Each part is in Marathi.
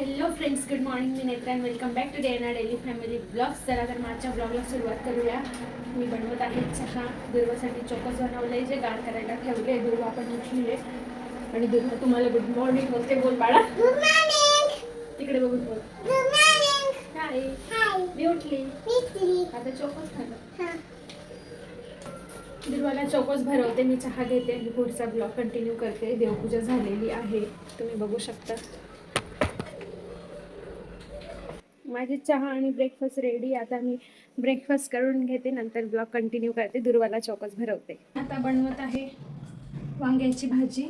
Hello friends, good morning. मी Netra and welcome back to डे ना डेली फॅमिली ब्लॉग्स. चला तर माझ्या ब्लॉगला सुरुवात करूया. मी बनवत आहे चहा. दुर्वासाठी चोकोस बनवलं आहे, जे गार करायला ठेवले. दुर्वा पण उठली आहे आणि दुर्वा तुम्हाला गुड मॉर्निंग बोलते. बोल बाळा. Good morning. तिकडे बघून बोल. Good morning. हाय. हाय. मी उठली. आता चोकोस खाल्लं. दुर्वाला चोकोस भरवते, मी चहा घेते आणि पुढचा ब्लॉग कंटिन्यू करते. देवपूजा झालेली आहे, तुम्ही बघू शकता. माझी चहा आणि ब्रेकफास्ट रेडी. आता मी ब्रेकफास्ट करून घेते, नंतर ब्लॉग कंटिन्यू करते. दुर्वाला चोकोस भरवते. आता बनवत आहे वांग्याची भाजी.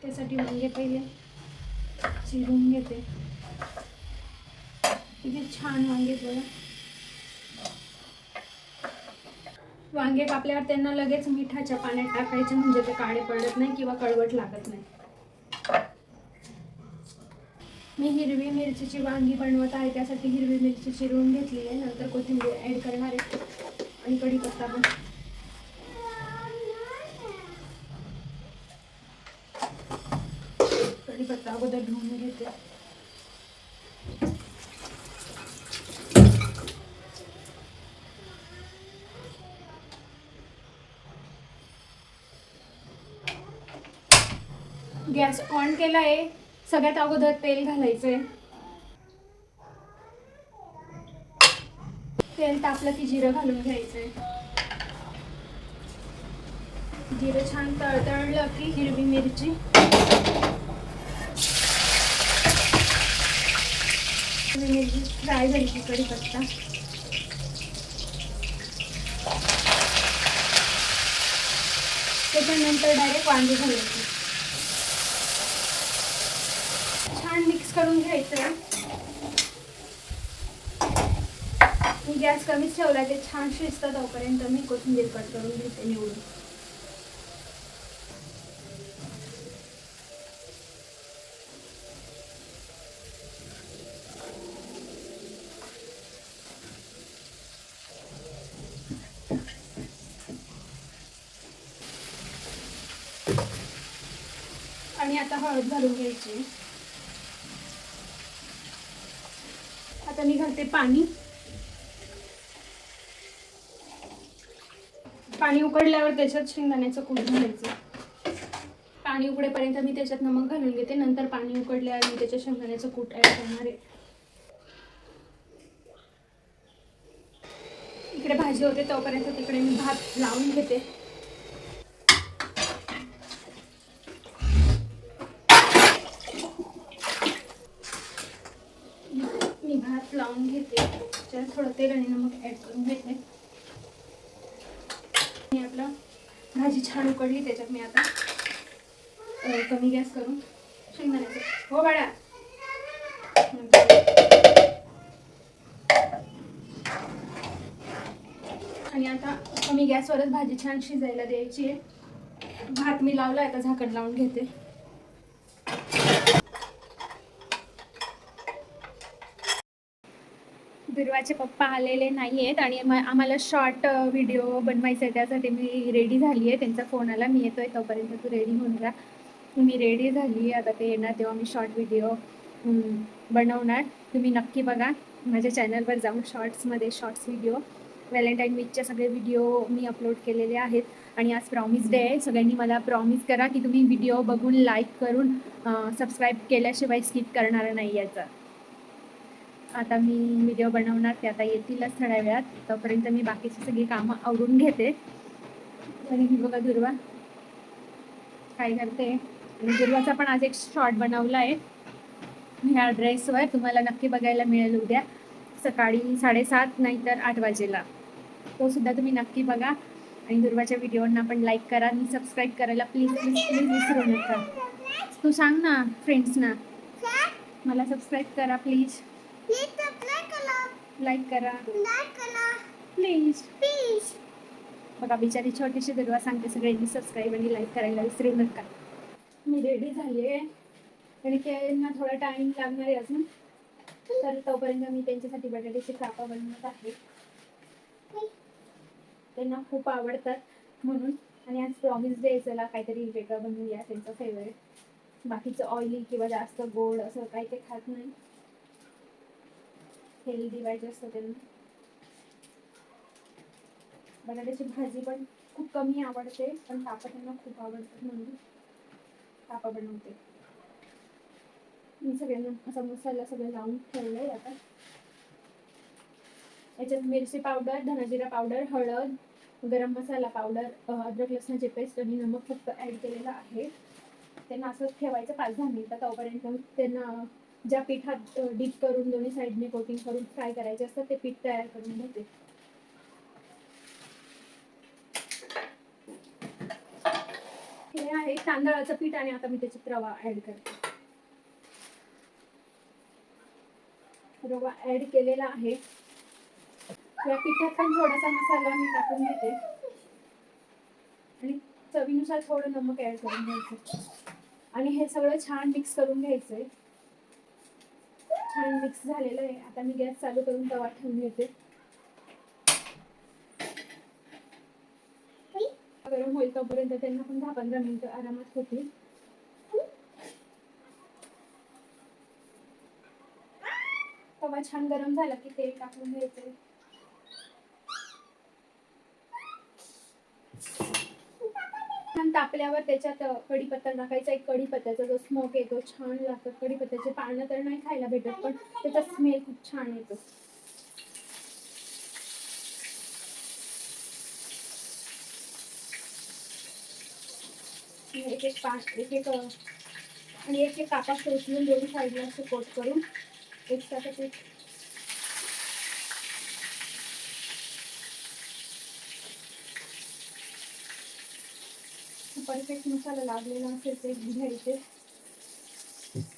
त्यासाठी वांगे पहिले चिरून घेते. किती छान वांगे बघा. वांगे कापल्यावर त्यांना लगेच मिठाच्या पाण्यात टाकायचे, म्हणजे ते काळे पडत नाही किंवा कळवट लागत नाही. मी हिरवी मिरचीची वांगी बनवत आहे, त्यासाठी हिरवी मिरची चिरून घेतली आहे. नंतर कोथिंबीर ॲड करणार आहे आणि कढीपत्ता पण. कढीपत्ता अगोदर धुवून घेते. गॅस ऑन केला आहे. सगळ्यात अगोदर तेल घालायचंय. तेल तापलं की जिरं घालून घ्यायचंय. जिरं छान तळतळलं की हिरवी मिरची, फ्राय झाली की कढीपत्ता, त्याच्यानंतर डायरेक्ट वांगी घालायची. छान मिक्स करून घ्यायचं. मी गॅस कमीच ठेवला, ते छान शिजतं तोपर्यंत मी कोथिंबीर कट करून घेते निवडून. आणि आता हळद घालून घ्यायची. आता मी घालते पाणी. पाणी उकळल्यावर त्याच्यात शेंगदाण्याचं कूट घालायचं. पाणी उकळेपर्यंत मी त्याच्यात नमक घालून घेते. नंतर पाणी उकळल्यावर मी त्याच्यात शेंगदाण्याचं कूट ॲड करणार आहे. इकडे भाजी होते तोपर्यंत तिकडे मी भात लावून घेते. मी भात लावून घेते. त्याच्यात थोडं तेल आणि नमक ॲड करून घेते. मी आपलं भाजी छान उकळली, त्याच्यात मी आता कमी गॅस करून शेंगदाण्याचं, हो बाळा, आणि आता कमी गॅसवरच भाजी छान शिजायला द्यायची आहे. भात मी लावला, आता झाकण लावून घेते. दुर्वाचे पप्पा आलेले नाही आहेत आणि आम्हाला शॉर्ट व्हिडिओ बनवायचा आहे, त्यासाठी मी रेडी झाली आहे. त्यांचा फोन आला, मी येतोय तोपर्यंत तू रेडी होऊन जा. मी रेडी झाली. आता ते येणार तेव्हा मी शॉर्ट व्हिडिओ बनवणार. तुम्ही नक्की बघा माझ्या चॅनलवर जाऊन. शॉर्ट्स व्हिडिओ व्हॅलेंटाईन वीकचे सगळे व्हिडिओ मी अपलोड केलेले आहेत. आणि आज प्रॉमिस डे आहे. सगळ्यांनी मला प्रॉमिस करा की तुम्ही व्हिडिओ बघून लाईक करून सबस्क्राईब केल्याशिवाय स्किप करणार नाही याचा. आता मी व्हिडिओ बनवणार, ते आता येतीलच थोड्या वेळात. तोपर्यंत मी बाकीची सगळी कामं आवरून घेते. आणि ही बघा दुर्वा काय करते. आणि दुर्वाचा पण आज एक शॉर्ट बनवला आहे ह्या ड्रेसवर. तुम्हाला नक्की बघायला मिळेल उद्या सकाळी 7:30 नाहीतर 8 वाजेला. तो सुद्धा तुम्ही नक्की बघा. आणि दुर्वाच्या व्हिडिओंना पण लाईक करा आणि सबस्क्राईब करायला प्लीज प्लीज प्लीज विसरू नका. तू सांग ना फ्रेंड्सना, मला सबस्क्राईब करा प्लीज. लाईक करा प्लीज. बघा बिचारी छोटीशी दुर्वा सांगते सगळ्यांनी सबस्क्राईब आणि लाईक करायला विसरू नका. मी रेडी झाली आहे आणि त्यांना थोडा टाईम लागणार आहे अजून. तर तोपर्यंत मी त्यांच्यासाठी बटाट्याचे कापा बनवत आहे. त्यांना खूप आवडतात म्हणून. आणि आज प्रॉमिस डे, चला काहीतरी वेगळं बनवूया त्यांचं फेवरेट. बाकीचं ऑइली किंवा जास्त गोड असं काही ते खात नाही. हेल्दी पाहिजे असतं त्यांना. बटाट्याची भाजी पण खूप कमी आवडते, पण कापा त्यांना खूप आवडतात म्हणून कापा बनवते. मी सगळ्यांना असा मसाला सगळं लावून ठेवलंय. आता याच्यात मिरची पावडर, धनाजिरा पावडर, हळद, गरम मसाला पावडर, अद्रक लसणाची पेस्ट आणि नमक फक्त ऍड केलेलं आहे. त्यांना असं ठेवायचं 5-10 मिनिटं. तोपर्यंत त्यांना ज्या पिठात डीप करून दोन्ही साईडने कोटिंग करून फ्राय करायचे असतात ते पीठ तयार करून घेते. हे आहे तांदळाचं पीठ आणि आता मी त्याच्यात रवा ऍड करते. रवा ऍड केलेला आहे. या पिठात पण थोडासा मसाला मी टाकून घेते आणि चवीनुसार थोडं नमक ऍड करून घ्यायचं आणि हे सगळं छान मिक्स करून घ्यायचंय. छान मिक्स झालेलं आहे. आता मी गॅस चालू करून तवा ठेवून घेते. गरम होईल तोपर्यंत त्यांना पण 10-15 मिनिटं आरामात होतील. तवा छान गरम झाला की तेल टाकून घ्यायचंय. छान तापल्यावर त्याच्यात कढीपत्ता टाकायचा. एक कढीपत्त्याचा जो स्मोक येतो छान लागतं. कढीपत्त्याचे पानं तर नाही खायला भेटत, पण त्याचा स्मेल खूप छान येतो. एक एक आणि एक एक कापा उचलून दोन्ही साईडला असे कोट करून एक्स्ट्राचं पीठ परफेक्ट मसाला लागलेला असेल ते घ्यायचे,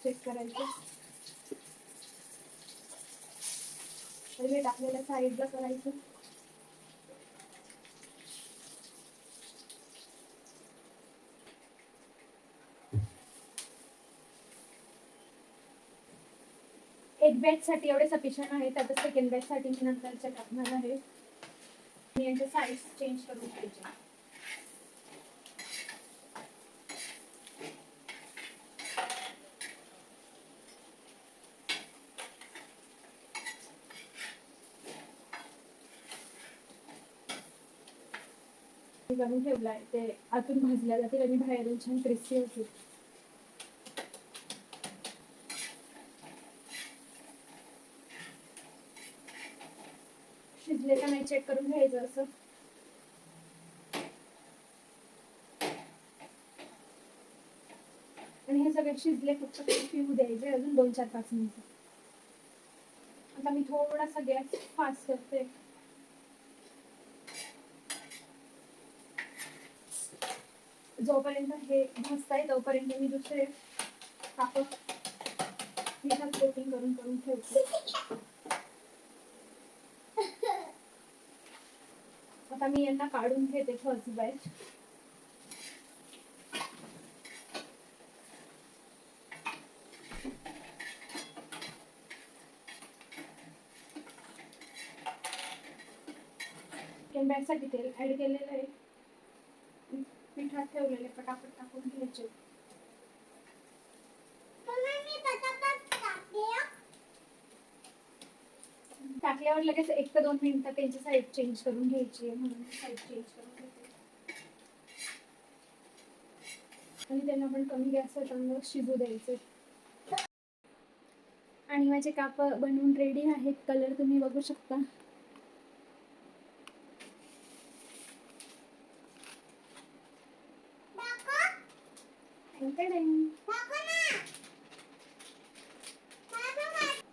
चेक करायचे. पहिले टाकलेल्या साईडला करायचं. एक बॅच साठी एवढे सफिशियंट आहे. आता सेकंड बॅच साठी मी नंतरच्या टाकणार आहे. मी यांचे साईज चेंज करून घ्यायचे. करून ठेवलाय ते आतून भाजल्या जातील आणि बाहेरून छान क्रिस्पी होतील. शिजले का नाही चेक करून घ्यायचं असं. आणि हे सगळे शिजले फक्त क्रिस्पी होऊ द्यायचे अजून 2-4-5 मिनिटं. आता मी थोडासा गॅस फास्ट करते. जोपर्यंत हे भाजताय तोपर्यंत मी दुसरे कापड पिठात कोटिंग करून ठेवते. आता मी यांना काढून घेते फर्स्ट बॅच. सेकंड बॅच साठी तेल ऍड केलेलं आहे. पिठात ठेवलेले पटापट टाकून घ्यायचे. टाकल्यावर लगेच 1 ते 2 मिनिटं त्यांची साईड चेंज करून घ्यायची म्हणून साईड चेंज करून घेते. आणि त्यांना पण कमी गॅसवर चांगलं शिजू द्यायचे. आणि माझे काप बनवून रेडी आहेत. कलर तुम्ही बघू शकता.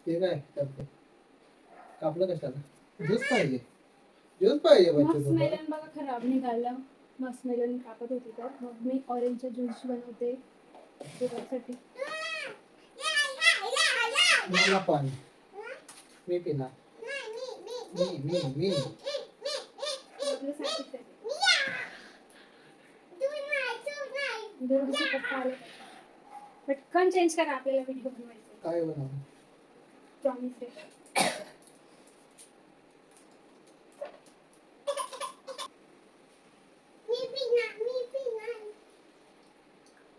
ते काय करते कापलं कशाला? ज्यूस पाहिजे, ज्यूस पाहिजे मस्कमेलन बघा खराब निघालं. मस्कमेलन कापत होती तर मग मी ऑरेंजचा ज्यूस बनवते साठी. मला पण मी पिणार. मी पटकन चेंज करा आपल्याला व्हिडिओ बनवायचा. काय बनवू? प्रॉमिस आहे.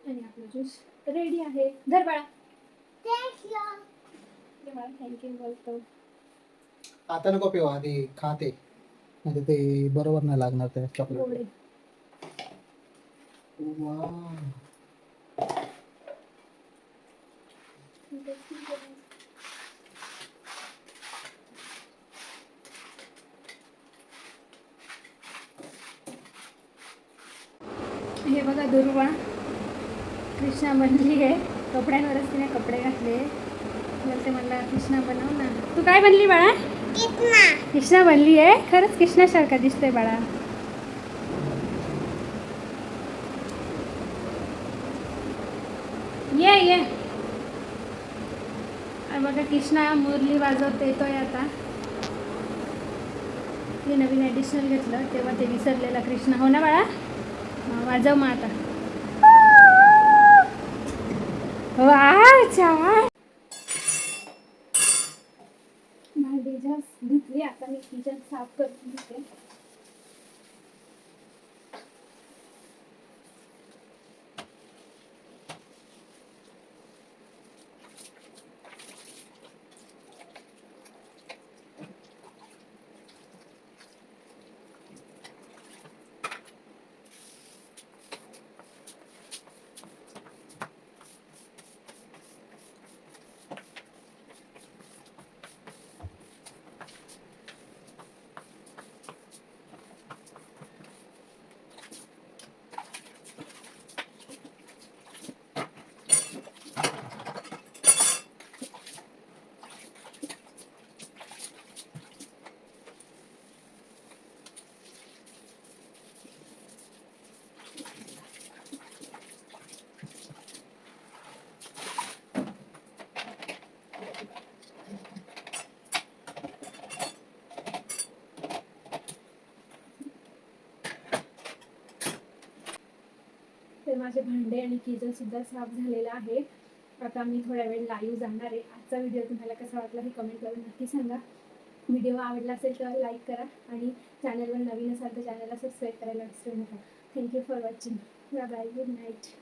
आणि आपला ज्यूस रेडी आहे. धर बाळा. दे बाळा, थँक्यू बोलतो. आता नको पिऊ, आधी खाते म्हणजे ते बरोबर नाही लागणार ते चॉकलेट. गोडे. हे बघा दुर्वा कृष्णा बनली आहे. कपड्यांवरच तिने कपडे घातले. बोलते मला कृष्णा बनव ना. तू काय बनली बाळा? कृष्णा बनली आहे. खरंच कृष्णासारखा दिसतोय बाळा. ये ये. बघा कृष्णा मुरली वाजवते येतोय आता. हे नवीन ॲडिशनल घेतलं तेव्हा ते विसरलेला कृष्णा. हो ना बाळा? वाजव मग आता. वाव छान. भांडी जास्त धुतली. आता मी किचन साफ करून घेते. ते माझे भांडे आणि किचन सुद्धा साफ झालेलं आहे. आता मी थोड्या वेळ लाईव्ह जाणार आहे. आजचा व्हिडिओ तुम्हाला कसा वाटला हे कमेंट करून नक्की सांगा. व्हिडिओ आवडला असेल तर लाईक करा आणि चॅनलवर नवीन असाल तर चॅनलला सबस्क्राईब करायला विसरू नका. Thank you for watching. Bye bye. Good night.